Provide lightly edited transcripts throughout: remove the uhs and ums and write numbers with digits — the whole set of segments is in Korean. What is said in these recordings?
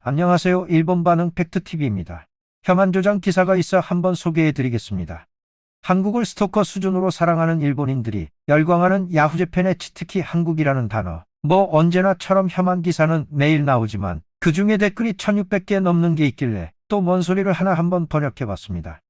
안녕하세요. 일본 반응 팩트TV입니다. 혐한 조장 기사가 있어 한번 소개해드리겠습니다. 한국을 스토커 수준으로 사랑하는 일본인들이 열광하는 야후재팬의 치트키 한국이라는 단어. 뭐 언제나처럼 혐한 기사는 매일 나오지만 그 중에 댓글이 1600개 넘는 게 있길래 또 뭔 소리를 하나 한번 번역해봤습니다.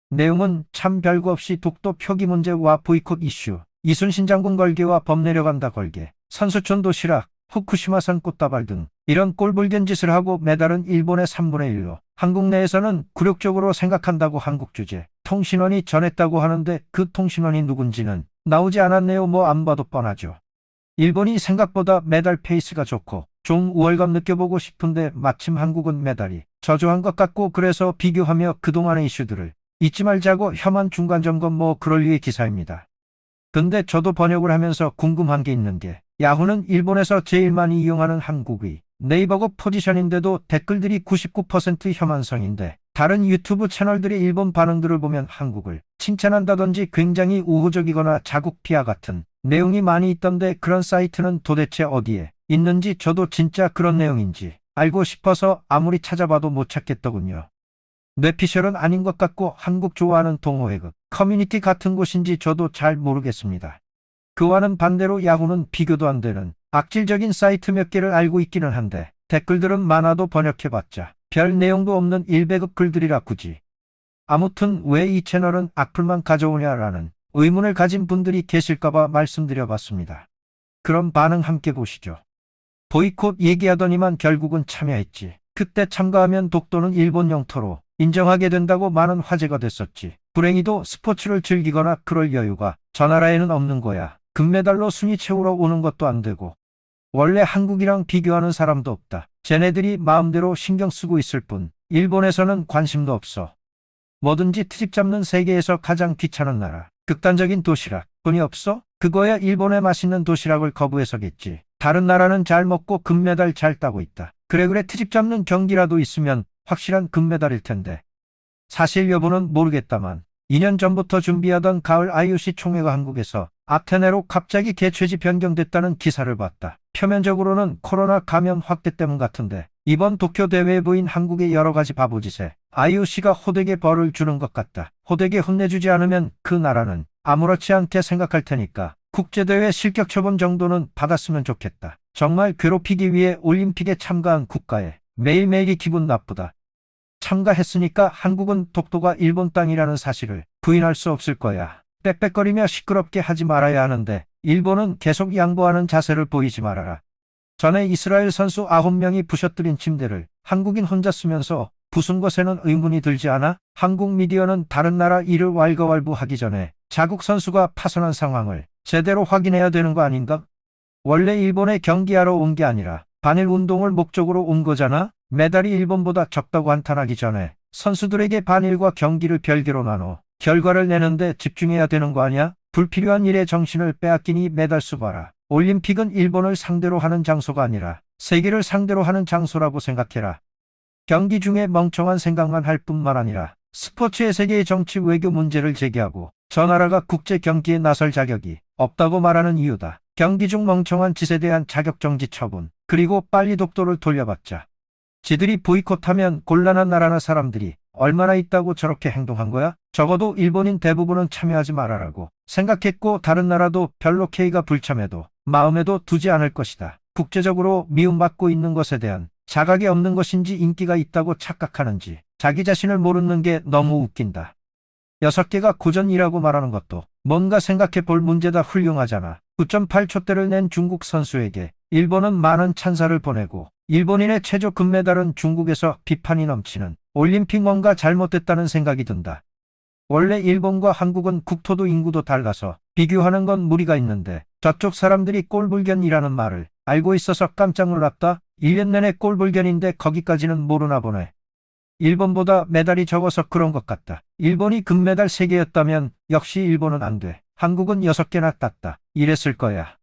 내용은 참 별거 없이 독도 표기 문제와 보이콧 이슈, 이순신 장군 걸개와 범 내려간다 걸개, 선수촌 도시락, 후쿠시마산 꽃다발 등 이런 꼴불견 짓을 하고 매달은 일본의 3분의 1로 한국 내에서는 굴욕적으로 생각한다고 한국 주재 통신원이 전했다고 하는데 그 통신원이 누군지는 나오지 않았네요. 뭐 안 봐도 뻔하죠. 일본이 생각보다 메달 페이스가 좋고 좀 우월감 느껴보고 싶은데 마침 한국은 메달이 저조한 것 같고 그래서 비교하며 그동안의 이슈들을 잊지 말자고 혐한 중간점검 뭐 그럴 류의 기사입니다. 근데 저도 번역을 하면서 궁금한 게 있는 게 야후는 일본에서 제일 많이 이용하는 한국의 네이버고 포지션인데도 댓글들이 99% 혐한성인데 다른 유튜브 채널들의 일본 반응들을 보면 한국을 칭찬한다든지 굉장히 우호적이거나 자국 비하 같은 내용이 많이 있던데 그런 사이트는 도대체 어디에 있는지 저도 진짜 그런 내용인지 알고 싶어서 아무리 찾아봐도 못 찾겠더군요. 뇌피셜은 아닌 것 같고 한국 좋아하는 동호회극 커뮤니티 같은 곳인지 저도 잘 모르겠습니다. 그와는 반대로 야후는 비교도 안 되는 악질적인 사이트 몇 개를 알고 있기는 한데 댓글들은 많아도 번역해봤자 별 내용도 없는 일배급 글들이라 굳이. 아무튼 왜 이 채널은 악플만 가져오냐라는 의문을 가진 분들이 계실까봐 말씀드려봤습니다. 그럼 반응 함께 보시죠. 보이콧 얘기하더니만 결국은 참여했지. 그때 참가하면 독도는 일본 영토로 인정하게 된다고 많은 화제가 됐었지. 불행히도 스포츠를 즐기거나 그럴 여유가 저 나라에는 없는 거야. 금메달로 순위 채우러 오는 것도 안 되고. 원래 한국이랑 비교하는 사람도 없다. 쟤네들이 마음대로 신경 쓰고 있을 뿐 일본에서는 관심도 없어. 뭐든지 트집 잡는 세계에서 가장 귀찮은 나라. 극단적인 도시락. 돈이 없어? 그거야 일본의 맛있는 도시락을 거부해서겠지. 다른 나라는 잘 먹고 금메달 잘 따고 있다. 그래 트집 잡는 경기라도 있으면 확실한 금메달일 텐데. 사실 여부는 모르겠다만 2년 전부터 준비하던 가을 IOC 총회가 한국에서 아테네로 갑자기 개최지 변경됐다는 기사를 봤다. 표면적으로는 코로나 감염 확대 때문 같은데 이번 도쿄 대회에 보인 한국의 여러 가지 바보짓에 IOC가 호되게 벌을 주는 것 같다. 호되게 혼내주지 않으면 그 나라는 아무렇지 않게 생각할 테니까 국제대회 실격 처분 정도는 받았으면 좋겠다. 정말 괴롭히기 위해 올림픽에 참가한 국가에 매일매일이 기분 나쁘다. 참가했으니까 한국은 독도가 일본 땅이라는 사실을 부인할 수 없을 거야. 빽빽거리며 시끄럽게 하지 말아야 하는데 일본은 계속 양보하는 자세를 보이지 말아라. 전에 이스라엘 선수 9명이 부셔뜨린 침대를 한국인 혼자 쓰면서 부순 것에는 의문이 들지 않아? 한국 미디어는 다른 나라 일을 왈가왈부하기 전에 자국 선수가 파손한 상황을 제대로 확인해야 되는 거 아닌가? 원래 일본에 경기하러 온 게 아니라 반일 운동을 목적으로 온 거잖아? 메달이 일본보다 적다고 한탄하기 전에 선수들에게 반일과 경기를 별개로 나눠 결과를 내는데 집중해야 되는 거 아니야? 불필요한 일에 정신을 빼앗기니 메달 수 봐라. 올림픽은 일본을 상대로 하는 장소가 아니라 세계를 상대로 하는 장소라고 생각해라. 경기 중에 멍청한 생각만 할 뿐만 아니라 스포츠의 세계의 정치 외교 문제를 제기하고 저 나라가 국제 경기에 나설 자격이 없다고 말하는 이유다. 경기 중 멍청한 짓에 대한 자격정지 처분, 그리고 빨리 독도를 돌려받자. 지들이 보이콧하면 곤란한 나라나 사람들이 얼마나 있다고 저렇게 행동한 거야? 적어도 일본인 대부분은 참여하지 말아라고 생각했고 다른 나라도 별로 K가 불참해도 마음에도 두지 않을 것이다. 국제적으로 미움받고 있는 것에 대한 자각이 없는 것인지 인기가 있다고 착각하는지 자기 자신을 모르는 게 너무 웃긴다. 6개가 고전이라고 말하는 것도 뭔가 생각해 볼 문제다. 훌륭하잖아. 9.8초대를 낸 중국 선수에게 일본은 많은 찬사를 보내고 일본인의 체조 금메달은 중국에서 비판이 넘치는 올림픽 뭔가 잘못됐다는 생각이 든다. 원래 일본과 한국은 국토도 인구도 달라서 비교하는 건 무리가 있는데 저쪽 사람들이 꼴불견이라는 말을 알고 있어서 깜짝 놀랐다. 1년 내내 꼴불견인데 거기까지는 모르나 보네. 일본보다 메달이 적어서 그런 것 같다. 일본이 금메달 3개였다면 역시 일본은 안 돼. 한국은 6개나 땄다. 이랬을 거야.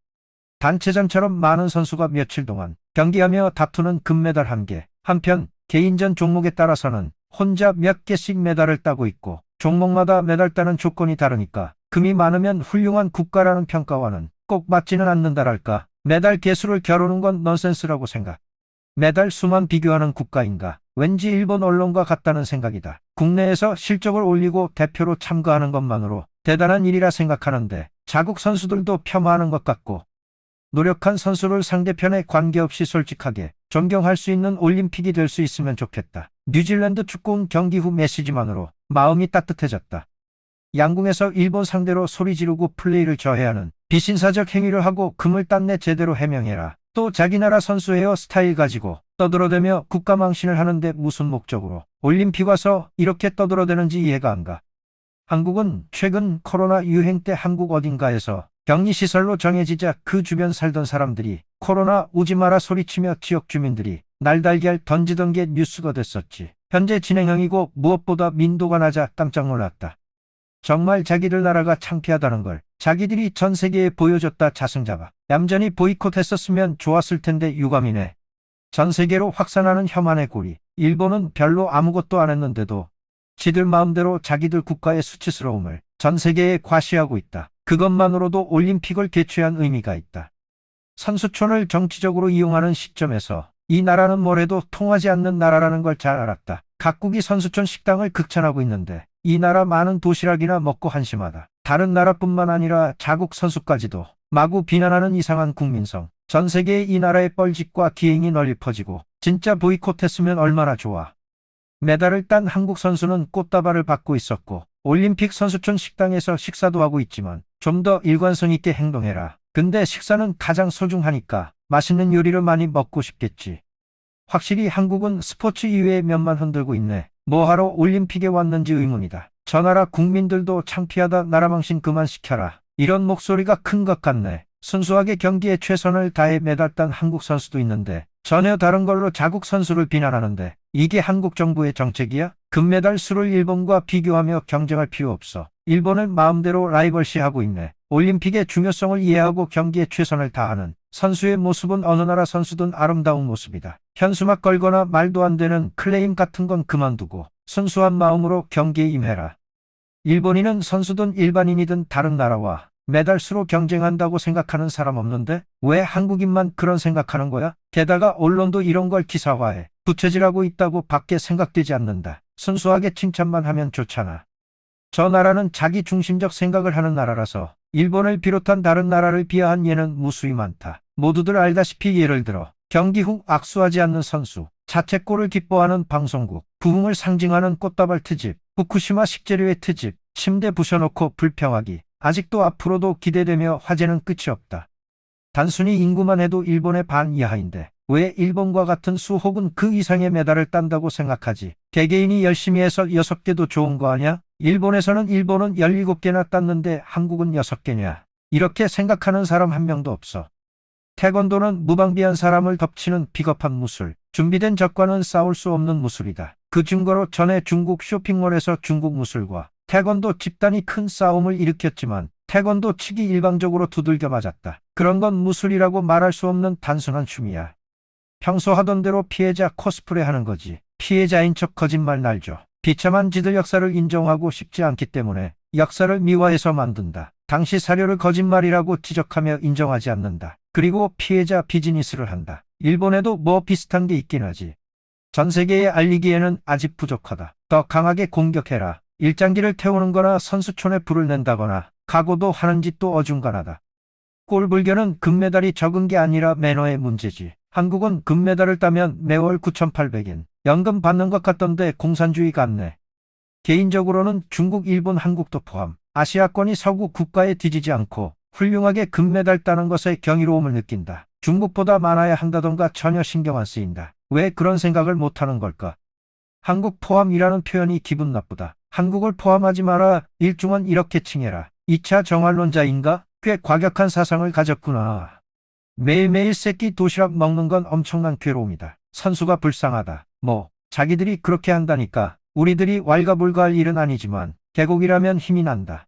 단체전처럼 많은 선수가 며칠 동안 경기하며 다투는 금메달 1개. 한편 개인전 종목에 따라서는 혼자 몇 개씩 메달을 따고 있고 종목마다 메달 따는 조건이 다르니까 금이 많으면 훌륭한 국가라는 평가와는 꼭 맞지는 않는다랄까. 메달 개수를 겨루는 건 넌센스라고 생각. 매달 수만 비교하는 국가인가? 왠지 일본 언론과 같다는 생각이다. 국내에서 실적을 올리고 대표로 참가하는 것만으로 대단한 일이라 생각하는데 자국 선수들도 폄하하는 것 같고, 노력한 선수를 상대편에 관계없이 솔직하게 존경할 수 있는 올림픽이 될 수 있으면 좋겠다. 뉴질랜드 축구는 경기 후 메시지만으로 마음이 따뜻해졌다. 양궁에서 일본 상대로 소리 지르고 플레이를 저해하는 비신사적 행위를 하고 금을 땄네, 제대로 해명해라. 또 자기 나라 선수 헤어 스타일 가지고 떠들어대며 국가 망신을 하는데 무슨 목적으로 올림픽 와서 이렇게 떠들어대는지 이해가 안 가. 한국은 최근 코로나 유행 때 한국 어딘가에서 격리시설로 정해지자 그 주변 살던 사람들이 코로나 오지 마라 소리치며 지역 주민들이 날달걀 던지던 게 뉴스가 됐었지. 현재 진행형이고 무엇보다 민도가 낮아 깜짝 놀랐다. 정말 자기들 나라가 창피하다는 걸 자기들이 전 세계에 보여줬다. 자승자가 얌전히 보이콧했었으면 좋았을 텐데 유감이네. 전 세계로 확산하는 혐한의 고리. 일본은 별로 아무것도 안 했는데도 지들 마음대로 자기들 국가의 수치스러움을 전 세계에 과시하고 있다. 그것만으로도 올림픽을 개최한 의미가 있다. 선수촌을 정치적으로 이용하는 시점에서 이 나라는 뭐래도 통하지 않는 나라라는 걸 잘 알았다. 각국이 선수촌 식당을 극찬하고 있는데 이 나라 많은 도시락이나 먹고 한심하다. 다른 나라뿐만 아니라 자국 선수까지도 마구 비난하는 이상한 국민성. 전 세계에 이 나라의 뻘짓과 기행이 널리 퍼지고 진짜 보이콧했으면 얼마나 좋아. 메달을 딴 한국 선수는 꽃다발을 받고 있었고 올림픽 선수촌 식당에서 식사도 하고 있지만 좀 더 일관성 있게 행동해라. 근데 식사는 가장 소중하니까 맛있는 요리를 많이 먹고 싶겠지. 확실히 한국은 스포츠 이외의 면만 흔들고 있네. 뭐하러 올림픽에 왔는지 의문이다. 저 나라 국민들도 창피하다. 나라 망신 그만 시켜라. 이런 목소리가 큰 것 같네. 순수하게 경기에 최선을 다해 메달 딴 한국 선수도 있는데 전혀 다른 걸로 자국 선수를 비난하는데 이게 한국 정부의 정책이야? 금메달 수를 일본과 비교하며 경쟁할 필요 없어. 일본을 마음대로 라이벌시하고 있네. 올림픽의 중요성을 이해하고 경기에 최선을 다하는 선수의 모습은 어느 나라 선수든 아름다운 모습이다. 현수막 걸거나 말도 안 되는 클레임 같은 건 그만두고 순수한 마음으로 경기에 임해라. 일본인은 선수든 일반인이든 다른 나라와 메달 수로 경쟁한다고 생각하는 사람 없는데 왜 한국인만 그런 생각하는 거야? 게다가 언론도 이런 걸 기사화해 부채질하고 있다고 밖에 생각되지 않는다. 순수하게 칭찬만 하면 좋잖아. 저 나라는 자기 중심적 생각을 하는 나라라서 일본을 비롯한 다른 나라를 비하한 예는 무수히 많다. 모두들 알다시피 예를 들어 경기 후 악수하지 않는 선수, 자책골을 기뻐하는 방송국, 부흥을 상징하는 꽃다발 트집, 후쿠시마 식재료의 트집, 침대 부셔놓고 불평하기. 아직도 앞으로도 기대되며 화제는 끝이 없다. 단순히 인구만 해도 일본의 반 이하인데 왜 일본과 같은 수 혹은 그 이상의 메달을 딴다고 생각하지? 개개인이 열심히 해서 6개도 좋은 거 아냐? 일본에서는 일본은 17개나 땄는데 한국은 6개냐? 이렇게 생각하는 사람 한 명도 없어. 태권도는 무방비한 사람을 덮치는 비겁한 무술. 준비된 적과는 싸울 수 없는 무술이다. 그 증거로 전에 중국 쇼핑몰에서 중국 무술과 태권도 집단이 큰 싸움을 일으켰지만 태권도 측이 일방적으로 두들겨 맞았다. 그런 건 무술이라고 말할 수 없는 단순한 춤이야. 평소 하던 대로 피해자 코스프레 하는 거지. 피해자인 척 거짓말 날죠. 비참한 지들 역사를 인정하고 싶지 않기 때문에 역사를 미화해서 만든다. 당시 사료를 거짓말이라고 지적하며 인정하지 않는다. 그리고 피해자 비즈니스를 한다. 일본에도 뭐 비슷한 게 있긴 하지. 전 세계에 알리기에는 아직 부족하다. 더 강하게 공격해라. 일장기를 태우는 거나 선수촌에 불을 낸다거나 각오도 하는 짓도 어중간하다. 꼴불견은 금메달이 적은 게 아니라 매너의 문제지. 한국은 금메달을 따면 매월 9,800엔 연금 받는 것 같던데 공산주의 같네. 개인적으로는 중국, 일본, 한국도 포함 아시아권이 서구 국가에 뒤지지 않고 훌륭하게 금메달 따는 것에 경이로움을 느낀다. 중국보다 많아야 한다던가 전혀 신경 안 쓰인다. 왜 그런 생각을 못하는 걸까? 한국 포함이라는 표현이 기분 나쁘다. 한국을 포함하지 마라. 일중은 이렇게 칭해라. 2차 정활론자인가? 꽤 과격한 사상을 가졌구나. 매일매일 새끼 도시락 먹는 건 엄청난 괴로움이다. 선수가 불쌍하다. 뭐 자기들이 그렇게 한다니까. 우리들이 왈가불가할 일은 아니지만 계곡이라면 힘이 난다.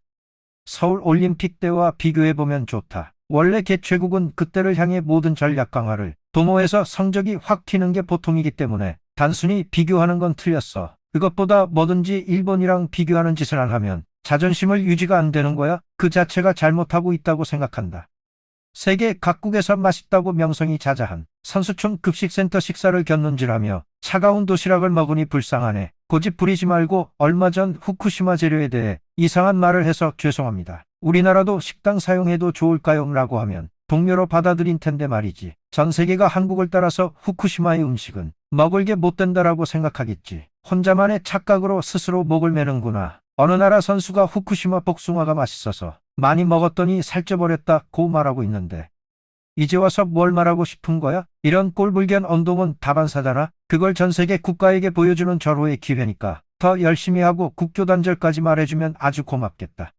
서울 올림픽 때와 비교해보면 좋다. 원래 개최국은 그때를 향해 모든 전략 강화를 도모해서 성적이 확 튀는 게 보통이기 때문에 단순히 비교하는 건 틀렸어. 그것보다 뭐든지 일본이랑 비교하는 짓을 안 하면 자존심을 유지가 안 되는 거야. 그 자체가 잘못하고 있다고 생각한다. 세계 각국에서 맛있다고 명성이 자자한 선수촌 급식센터 식사를 겼는지라며 차가운 도시락을 먹으니 불쌍하네. 고집 부리지 말고 얼마 전 후쿠시마 재료에 대해 이상한 말을 해서 죄송합니다. 우리나라도 식당 사용해도 좋을까요? 라고 하면 동료로 받아들인 텐데 말이지. 전 세계가 한국을 따라서 후쿠시마의 음식은 먹을 게 못 된다라고 생각하겠지. 혼자만의 착각으로 스스로 목을 매는구나. 어느 나라 선수가 후쿠시마 복숭아가 맛있어서 많이 먹었더니 살쪄버렸다고 말하고 있는데 이제 와서 뭘 말하고 싶은 거야? 이런 꼴불견 언동은 다반사잖아. 그걸 전 세계 국가에게 보여주는 절호의 기회니까 더 열심히 하고 국교 단절까지 말해주면 아주 고맙겠다.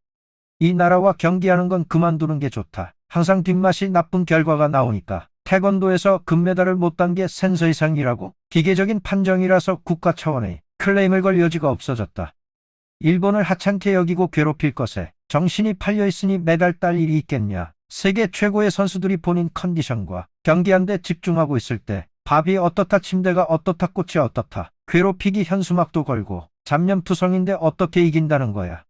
이 나라와 경기하는 건 그만두는 게 좋다. 항상 뒷맛이 나쁜 결과가 나오니까. 태권도에서 금메달을 못 딴 게 센서 이상이라고. 기계적인 판정이라서 국가 차원의 클레임을 걸 여지가 없어졌다. 일본을 하찮게 여기고 괴롭힐 것에 정신이 팔려있으니 메달 딸 일이 있겠냐. 세계 최고의 선수들이 본인 컨디션과 경기하는데 집중하고 있을 때 밥이 어떻다, 침대가 어떻다, 꽃이 어떻다, 괴롭히기 현수막도 걸고 잡념투성인데 어떻게 이긴다는 거야.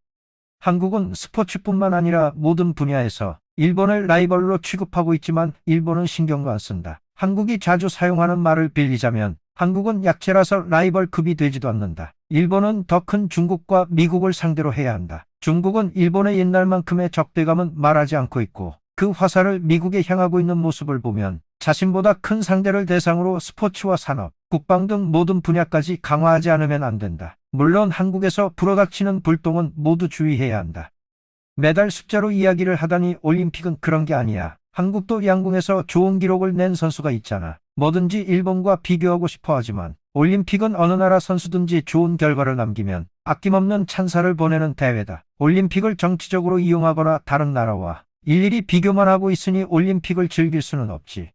한국은 스포츠뿐만 아니라 모든 분야에서 일본을 라이벌로 취급하고 있지만 일본은 신경도 안 쓴다. 한국이 자주 사용하는 말을 빌리자면 한국은 약체라서 라이벌급이 되지도 않는다. 일본은 더 큰 중국과 미국을 상대로 해야 한다. 중국은 일본의 옛날만큼의 적대감은 말하지 않고 있고 그 화살을 미국에 향하고 있는 모습을 보면 자신보다 큰 상대를 대상으로 스포츠와 산업, 국방 등 모든 분야까지 강화하지 않으면 안 된다. 물론 한국에서 불어닥치는 불똥은 모두 주의해야 한다. 메달 숫자로 이야기를 하다니 올림픽은 그런 게 아니야. 한국도 양궁에서 좋은 기록을 낸 선수가 있잖아. 뭐든지 일본과 비교하고 싶어 하지만 올림픽은 어느 나라 선수든지 좋은 결과를 남기면 아낌없는 찬사를 보내는 대회다. 올림픽을 정치적으로 이용하거나 다른 나라와 일일이 비교만 하고 있으니 올림픽을 즐길 수는 없지.